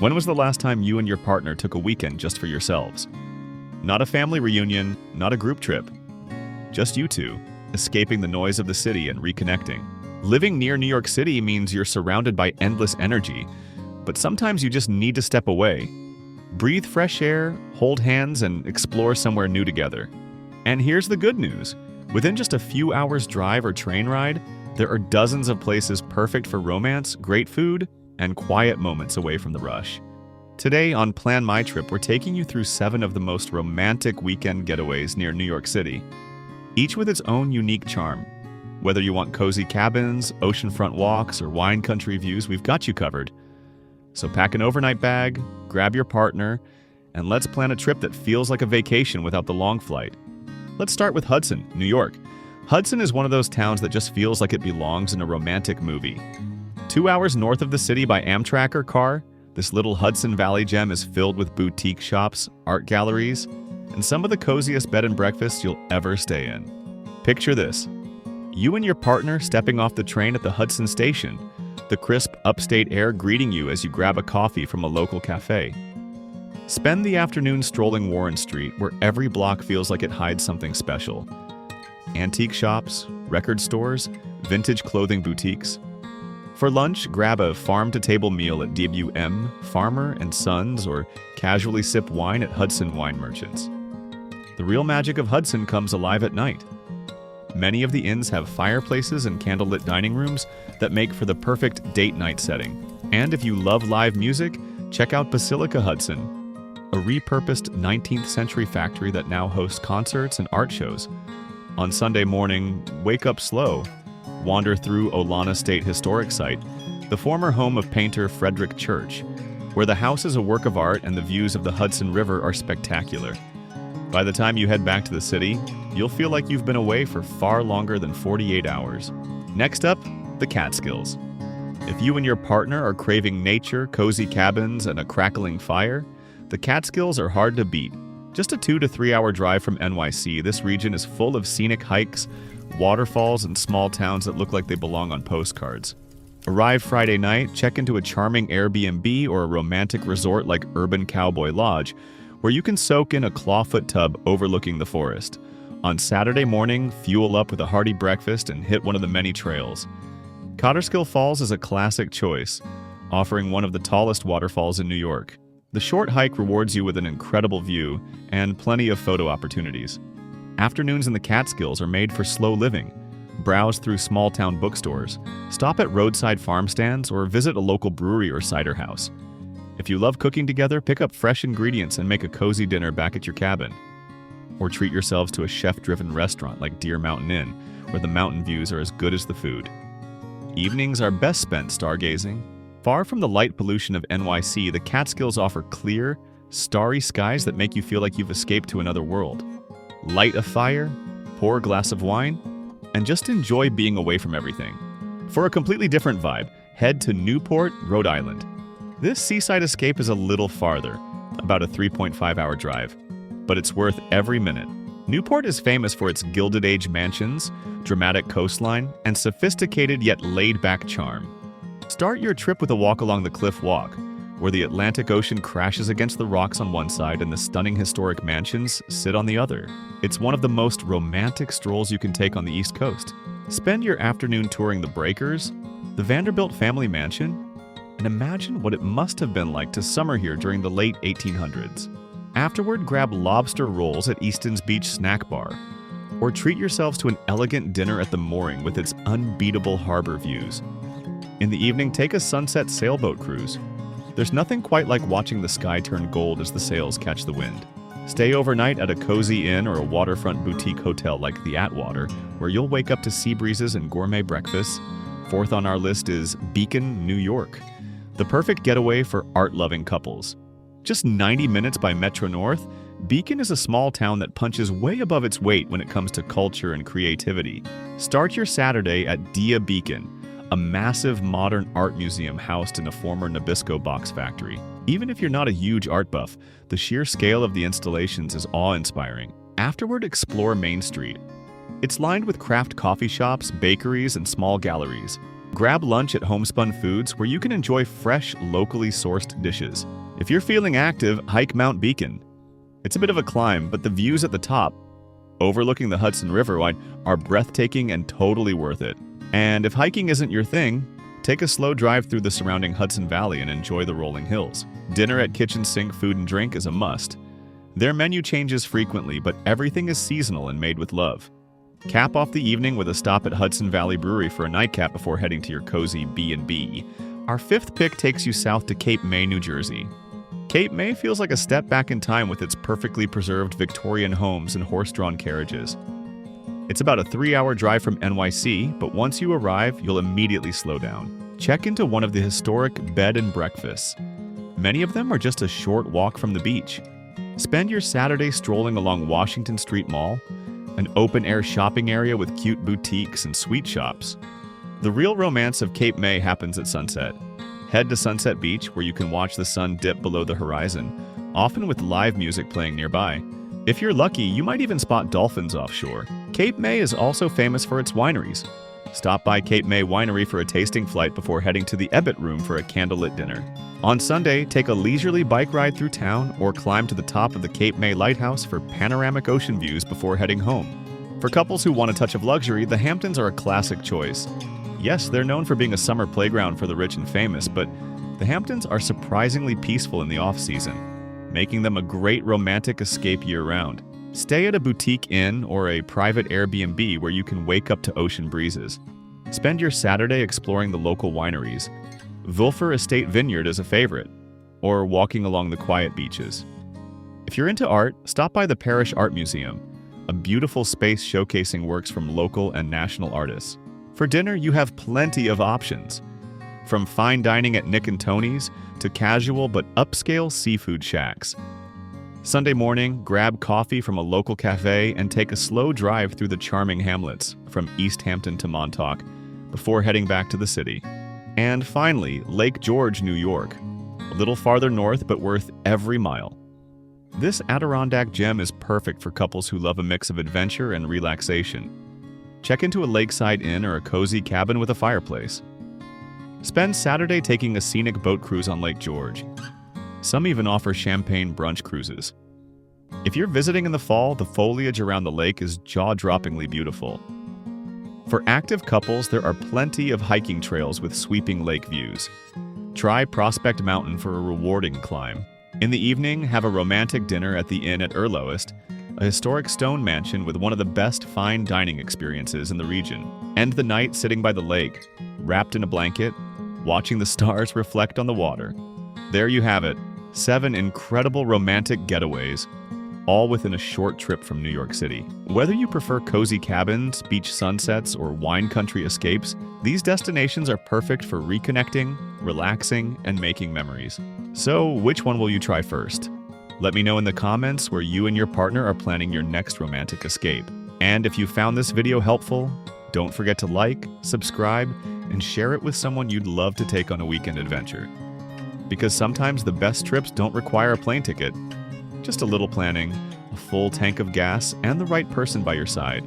When was the last time you and your partner took a weekend just for yourselves? Not a family reunion, not a group trip. Just you two, escaping the noise of the city and reconnecting. Living near New York City means you're surrounded by endless energy, but sometimes you just need to step away. Breathe fresh air, hold hands, and explore somewhere new together. And here's the good news. Within just a few hours' drive or train ride, there are dozens of places perfect for romance, great food, and quiet moments away from the rush. Today on Plan My Trip, we're taking you through 7 of the most romantic weekend getaways near New York City, each with its own unique charm. Whether you want cozy cabins, oceanfront walks, or wine country views, we've got you covered. So pack an overnight bag, grab your partner, and let's plan a trip that feels like a vacation without the long flight. Let's start with Hudson, New York. Hudson is one of those towns that just feels like it belongs in a romantic movie. 2 hours north of the city by Amtrak or car, this little Hudson Valley gem is filled with boutique shops, art galleries, and some of the coziest bed and breakfasts you'll ever stay in. Picture this. You and your partner stepping off the train at the Hudson station, the crisp upstate air greeting you as you grab a coffee from a local cafe. Spend the afternoon strolling Warren Street, where every block feels like it hides something special. Antique shops, record stores, vintage clothing boutiques. For lunch, grab a farm-to-table meal at WM, Farmer and Sons, or casually sip wine at Hudson Wine Merchants. The real magic of Hudson comes alive at night. Many of the inns have fireplaces and candlelit dining rooms that make for the perfect date night setting. And if you love live music, check out Basilica Hudson, a repurposed 19th century factory that now hosts concerts and art shows. On Sunday morning, wake up slow. Wander through Olana State Historic Site, the former home of painter Frederick Church, where the house is a work of art and the views of the Hudson River are spectacular. By the time you head back to the city, you'll feel like you've been away for far longer than 48 hours. Next up, the Catskills. If you and your partner are craving nature, cozy cabins, and a crackling fire, the Catskills are hard to beat. Just a 2 to 3 hour drive from NYC, this region is full of scenic hikes, waterfalls, and small towns that look like they belong on postcards. Arrive Friday night, check into a charming Airbnb or a romantic resort like Urban Cowboy Lodge, where you can soak in a clawfoot tub overlooking the forest. On Saturday morning, fuel up with a hearty breakfast and hit one of the many trails. Cotterskill Falls is a classic choice, offering one of the tallest waterfalls in New York. The short hike rewards you with an incredible view and plenty of photo opportunities. Afternoons in the Catskills are made for slow living. Browse through small-town bookstores, stop at roadside farm stands, or visit a local brewery or cider house. If you love cooking together, pick up fresh ingredients and make a cozy dinner back at your cabin. Or treat yourselves to a chef-driven restaurant like Deer Mountain Inn, where the mountain views are as good as the food. Evenings are best spent stargazing. Far from the light pollution of NYC, the Catskills offer clear, starry skies that make you feel like you've escaped to another world. Light a fire, pour a glass of wine, and just enjoy being away from everything. For a completely different vibe, head to Newport, Rhode Island. This seaside escape is a little farther, about a 3.5-hour drive, but it's worth every minute. Newport is famous for its Gilded Age mansions, dramatic coastline, and sophisticated yet laid-back charm. Start your trip with a walk along the Cliff Walk, where the Atlantic Ocean crashes against the rocks on one side and the stunning historic mansions sit on the other. It's one of the most romantic strolls you can take on the East Coast. Spend your afternoon touring the Breakers, the Vanderbilt family mansion, and imagine what it must have been like to summer here during the late 1800s. Afterward, grab lobster rolls at Easton's Beach Snack Bar, or treat yourselves to an elegant dinner at the mooring with its unbeatable harbor views. In the evening, take a sunset sailboat cruise. There's nothing quite like watching the sky turn gold as the sails catch the wind. Stay overnight at a cozy inn or a waterfront boutique hotel like the Atwater, where you'll wake up to sea breezes and gourmet breakfasts. Fourth on our list is Beacon, New York, the perfect getaway for art-loving couples. Just 90 minutes by Metro North, Beacon is a small town that punches way above its weight when it comes to culture and creativity. Start your Saturday at Dia Beacon, a massive modern art museum housed in a former Nabisco box factory. Even if you're not a huge art buff, the sheer scale of the installations is awe-inspiring. Afterward, explore Main Street. It's lined with craft coffee shops, bakeries, and small galleries. Grab lunch at Homespun Foods, where you can enjoy fresh, locally sourced dishes. If you're feeling active, hike Mount Beacon. It's a bit of a climb, but the views at the top, overlooking the Hudson River, are breathtaking and totally worth it. And if hiking isn't your thing, take a slow drive through the surrounding Hudson Valley and enjoy the rolling hills. Dinner at Kitchen Sink Food and Drink is a must. Their menu changes frequently, but everything is seasonal and made with love. Cap off the evening with a stop at Hudson Valley Brewery for a nightcap before heading to your cozy B&B. Our fifth pick takes you south to Cape May, New Jersey. Cape May feels like a step back in time with its perfectly preserved Victorian homes and horse-drawn carriages. It's about a 3-hour drive from NYC, but once you arrive, you'll immediately slow down. Check into one of the historic bed and breakfasts. Many of them are just a short walk from the beach. Spend your Saturday strolling along Washington Street Mall, an open-air shopping area with cute boutiques and sweet shops. The real romance of Cape May happens at sunset. Head to Sunset Beach, where you can watch the sun dip below the horizon, often with live music playing nearby. If you're lucky, you might even spot dolphins offshore. Cape May is also famous for its wineries. Stop by Cape May Winery for a tasting flight before heading to the Ebbett Room for a candlelit dinner. On Sunday, take a leisurely bike ride through town or climb to the top of the Cape May Lighthouse for panoramic ocean views before heading home. For couples who want a touch of luxury, the Hamptons are a classic choice. Yes, they're known for being a summer playground for the rich and famous, but the Hamptons are surprisingly peaceful in the off-season, making them a great romantic escape year-round. Stay at a boutique inn or a private Airbnb where you can wake up to ocean breezes. Spend your Saturday exploring the local wineries. Vulfer Estate Vineyard is a favorite, or walking along the quiet beaches. If you're into art, stop by the Parish Art Museum, a beautiful space showcasing works from local and national artists. For dinner, you have plenty of options, from fine dining at Nick and Tony's to casual but upscale seafood shacks. Sunday morning, grab coffee from a local cafe and take a slow drive through the charming hamlets from East Hampton to Montauk before heading back to the city. And finally, Lake George, New York, a little farther north but worth every mile. This Adirondack gem is perfect for couples who love a mix of adventure and relaxation. Check into a lakeside inn or a cozy cabin with a fireplace. Spend Saturday taking a scenic boat cruise on Lake George. Some even offer champagne brunch cruises. If you're visiting in the fall, the foliage around the lake is jaw-droppingly beautiful. For active couples, there are plenty of hiking trails with sweeping lake views. Try Prospect Mountain for a rewarding climb. In the evening, have a romantic dinner at the inn at Erlowest, a historic stone mansion with one of the best fine dining experiences in the region. End the night sitting by the lake, wrapped in a blanket, watching the stars reflect on the water. There you have it, 7 incredible romantic getaways, all within a short trip from New York City. Whether you prefer cozy cabins, beach sunsets, or wine country escapes, these destinations are perfect for reconnecting, relaxing, and making memories. So, which one will you try first? Let me know in the comments where you and your partner are planning your next romantic escape. And if you found this video helpful, don't forget to like, subscribe, and share it with someone you'd love to take on a weekend adventure. Because sometimes the best trips don't require a plane ticket. Just a little planning, a full tank of gas, and the right person by your side.